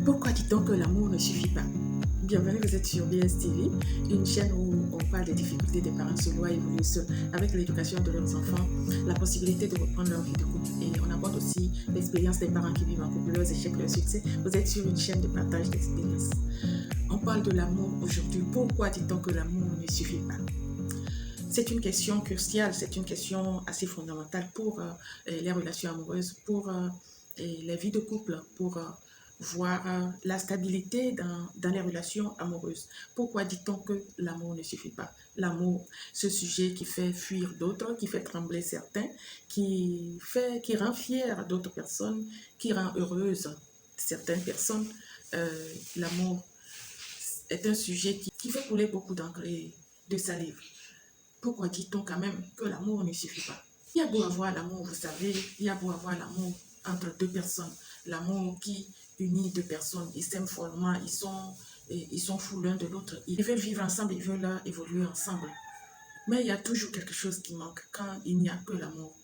Pourquoi dit-on que l'amour ne suffit pas? Bienvenue, vous êtes sur BSTV, une chaîne où on parle des difficultés des parents solo à évoluer seuls avec l'éducation de leurs enfants, la possibilité de reprendre leur vie de couple et on aborde aussi l'expérience des parents qui vivent en couple, leurs échecs, leurs succès. Vous êtes sur une chaîne de partage d'expériences. On parle de l'amour aujourd'hui. Pourquoi dit-on que l'amour ne suffit pas? C'est une question cruciale, c'est une question assez fondamentale pour les relations amoureuses, pour les vies de couple, pour voir la stabilité dans les relations amoureuses. Pourquoi dit-on que l'amour ne suffit pas? L'amour, ce sujet qui fait fuir d'autres, qui fait trembler certains, qui rend fier d'autres personnes, qui rend heureuse certaines personnes. L'amour est un sujet qui fait couler beaucoup d'encre et de salive. Pourquoi dit-on quand même que l'amour ne suffit pas? Il y a beau avoir l'amour, vous savez, il y a beau avoir l'amour entre deux personnes, l'amour qui unit deux personnes, ils s'aiment follement, ils sont fous l'un de l'autre, ils veulent vivre ensemble, ils veulent évoluer ensemble. Mais il y a toujours quelque chose qui manque quand il n'y a que l'amour.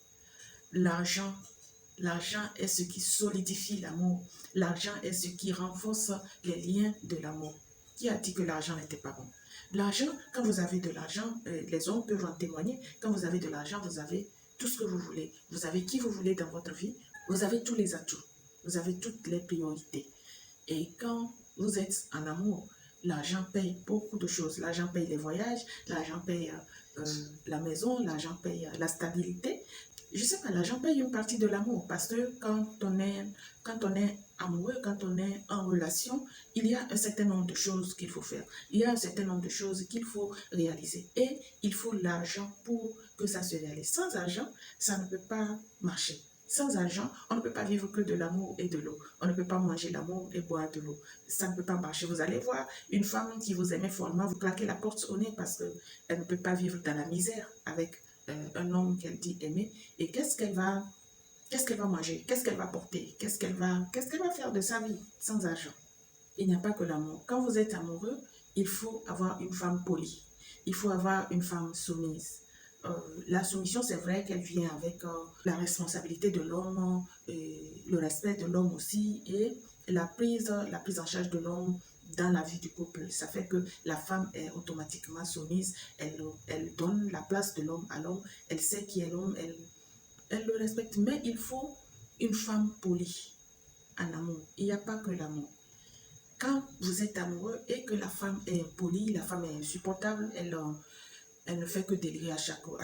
L'argent, l'argent est ce qui solidifie l'amour, l'argent est ce qui renforce les liens de l'amour. Qui a dit que l'argent n'était pas bon? L'argent, quand vous avez de l'argent, les hommes peuvent en témoigner, quand vous avez de l'argent, vous avez tout ce que vous voulez. Vous avez qui vous voulez dans votre vie, vous avez tous les atouts, vous avez toutes les priorités. Et quand vous êtes en amour, l'argent paye beaucoup de choses. L'argent paye les voyages, l'argent paye la maison, l'argent paye la stabilité. Je sais pas, l'argent paye une partie de l'amour parce que quand on est amoureux, quand on est en relation, il y a un certain nombre de choses qu'il faut faire. Il y a un certain nombre de choses qu'il faut réaliser. Et il faut l'argent pour que ça se réalise. Sans argent, ça ne peut pas marcher. Sans argent, on ne peut pas vivre que de l'amour et de l'eau. On ne peut pas manger l'amour et boire de l'eau. Ça ne peut pas marcher. Vous allez voir une femme qui vous aimait follement, vous claquez la porte au nez parce qu'elle ne peut pas vivre dans la misère avec un homme qu'elle dit aimer. Et qu'est-ce qu'elle va manger? Qu'est-ce qu'elle va porter? Qu'est-ce qu'elle va faire de sa vie sans argent? Il n'y a pas que l'amour. Quand vous êtes amoureux, il faut avoir une femme polie. Il faut avoir une femme soumise. La soumission, c'est vrai qu'elle vient avec la responsabilité de l'homme, le respect de l'homme aussi et la prise en charge de l'homme dans la vie du couple. Ça fait que la femme est automatiquement soumise, elle donne la place de l'homme à l'homme, elle sait qui est l'homme, elle le respecte. Mais il faut une femme polie en amour. Il n'y a pas que l'amour. Quand vous êtes amoureux et que la femme est impolie, la femme est insupportable, elle ne fait que délirer à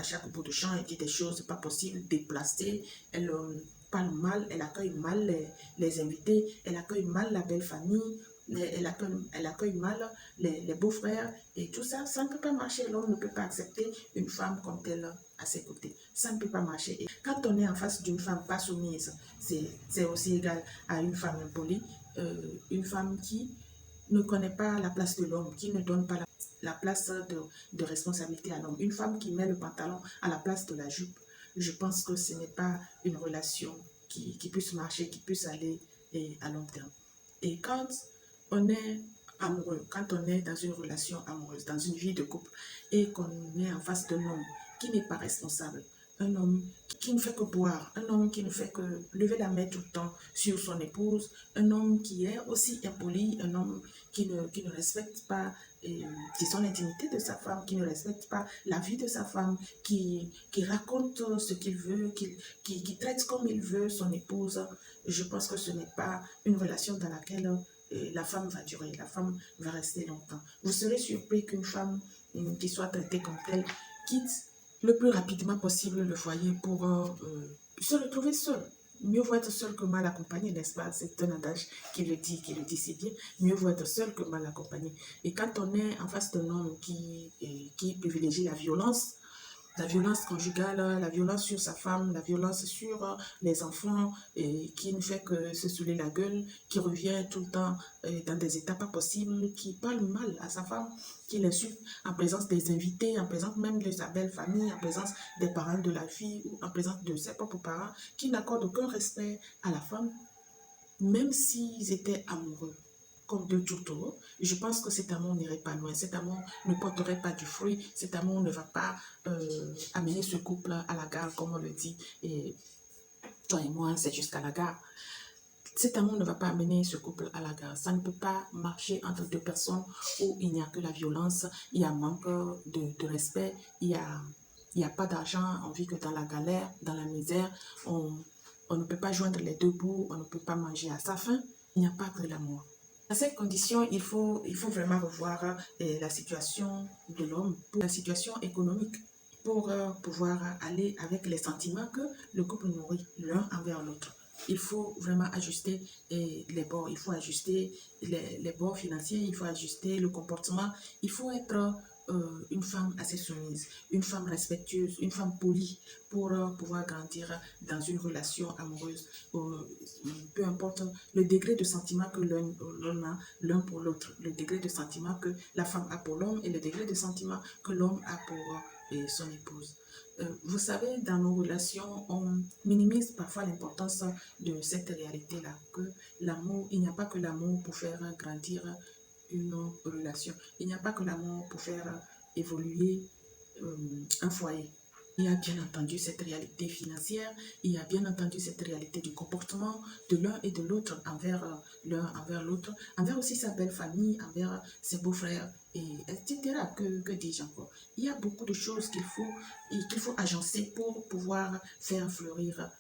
chaque bout de champ, elle dit des choses pas possibles, déplacées, elle parle mal, elle accueille mal les invités, elle accueille mal la belle famille, elle accueille mal les beaux-frères et tout ça, ça ne peut pas marcher. L'homme ne peut pas accepter une femme comme telle à ses côtés. Ça ne peut pas marcher. Et quand on est en face d'une femme pas soumise, c'est aussi égal à une femme impolie, une femme qui ne connaît pas la place de l'homme, qui ne donne pas la place de responsabilité à l'homme. Une femme qui met le pantalon à la place de la jupe, je pense que ce n'est pas une relation qui puisse marcher, qui puisse aller à long terme. Et quand on est amoureux, quand on est dans une relation amoureuse, dans une vie de couple, et qu'on est en face d'un homme qui n'est pas responsable, un homme qui ne fait que boire, un homme qui ne fait que lever la main tout le temps sur son épouse, un homme qui est aussi impoli, un homme qui ne respecte pas disons, l'intimité de sa femme, qui ne respecte pas la vie de sa femme, qui raconte ce qu'il veut, qui traite comme il veut son épouse. Je pense que ce n'est pas une relation dans laquelle la femme va durer, la femme va rester longtemps. Vous serez surpris qu'une femme qui soit traitée comme telle quitte le plus rapidement possible le foyer pour se retrouver seule. Mieux vaut être seul que mal accompagné, n'est-ce pas? C'est un adage qui le dit si bien. Mieux vaut être seul que mal accompagné. Et quand on est en face d'un homme qui privilégie la violence conjugale, la violence sur sa femme, la violence sur les enfants, et qui ne fait que se saouler la gueule, qui revient tout le temps dans des états pas possibles, qui parle mal à sa femme, qui l'insulte en présence des invités, en présence même de sa belle famille, en présence des parents de la fille ou en présence de ses propres parents, qui n'accordent aucun respect à la femme, même s'ils étaient amoureux comme deux tourtereaux, je pense que cet amour n'irait pas loin, cet amour ne porterait pas du fruit, cet amour ne va pas amener ce couple à la gare, comme on le dit, et toi et moi, c'est jusqu'à la gare. Cet amour ne va pas amener ce couple à la gare. Ça ne peut pas marcher entre deux personnes où il n'y a que la violence, il y a manque de respect, il y a pas d'argent, on vit que dans la galère, dans la misère, on ne peut pas joindre les deux bouts, on ne peut pas manger à sa faim. Il n'y a pas que l'amour. À cette condition, il faut vraiment revoir la situation de l'homme, la situation économique, pour pouvoir aller avec les sentiments que le couple nourrit l'un envers l'autre. Il faut vraiment ajuster les bords, il faut ajuster les bords financiers, il faut ajuster le comportement, il faut être une femme assez soumise, une femme respectueuse, une femme polie pour pouvoir grandir dans une relation amoureuse. Peu importe le degré de sentiment que l'un a l'un pour l'autre, le degré de sentiment que la femme a pour l'homme et le degré de sentiment que l'homme a pour son épouse. Vous savez, dans nos relations, on minimise parfois l'importance de cette réalité-là, que l'amour, il n'y a pas que l'amour pour faire grandir une relation. Il n'y a pas que l'amour pour faire évoluer un foyer. Il y a bien entendu cette réalité financière, il y a bien entendu cette réalité du comportement de l'un et de l'autre envers l'un, envers l'autre, envers aussi sa belle famille, envers ses beaux-frères, etc. Que dis-je encore? Il y a beaucoup de choses qu'il faut agencer pour pouvoir faire fleurir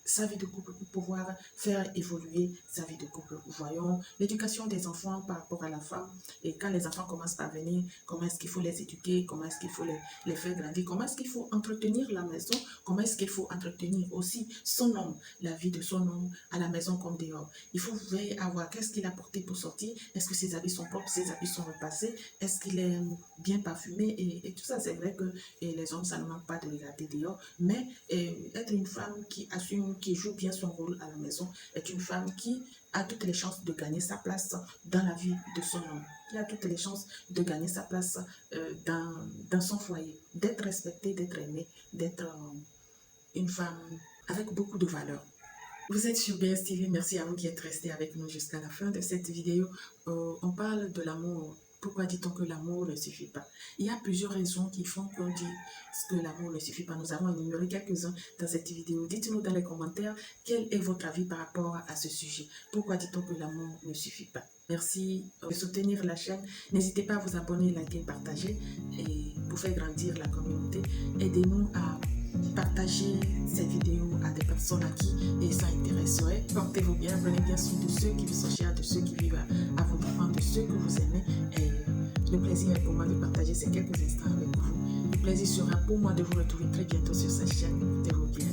sa vie de couple, pour pouvoir faire évoluer sa vie de couple. Voyons l'éducation des enfants par rapport à la femme. Et quand les enfants commencent à venir, comment est-ce qu'il faut les éduquer, comment est-ce qu'il faut les faire grandir, comment est-ce qu'il faut entretenir la maison, comment est-ce qu'il faut entretenir aussi son homme, la vie de son homme à la maison comme dehors. Il faut veiller à voir qu'est-ce qu'il a porté pour sortir, est-ce que ses habits sont propres, ses habits sont repassés, est-ce qu'il est bien parfumé et tout ça. C'est vrai que les hommes, ça ne manque pas de regarder dehors, mais être une femme qui assume, qui joue bien son rôle à la maison, est une femme qui a toutes les chances de gagner sa place dans la vie de son homme, qui a toutes les chances de gagner sa place dans son foyer, d'être respectée, d'être aimée, d'être une femme avec beaucoup de valeur. Vous êtes sur BS TV, merci à vous qui êtes restés avec nous jusqu'à la fin de cette vidéo. On parle de l'amour. Pourquoi dit-on que l'amour ne suffit pas? Il y a plusieurs raisons qui font qu'on dit que l'amour ne suffit pas. Nous avons énuméré quelques-uns dans cette vidéo. Dites-nous dans les commentaires quel est votre avis par rapport à ce sujet. Pourquoi dit-on que l'amour ne suffit pas? Merci de soutenir la chaîne. N'hésitez pas à vous abonner, liker, partager et pour faire grandir la communauté. Aidez-nous à partager cette vidéo à des personnes à qui ça intéresserait. Portez-vous bien, prenez bien soin de ceux qui vous sont chers, de ceux qui vivent à vos dépens, de ceux que vous aimez. Et le plaisir est pour moi de partager ces quelques instants avec vous. Le plaisir sera pour moi de vous retrouver très bientôt sur cette chaîne. Portez-vous bien.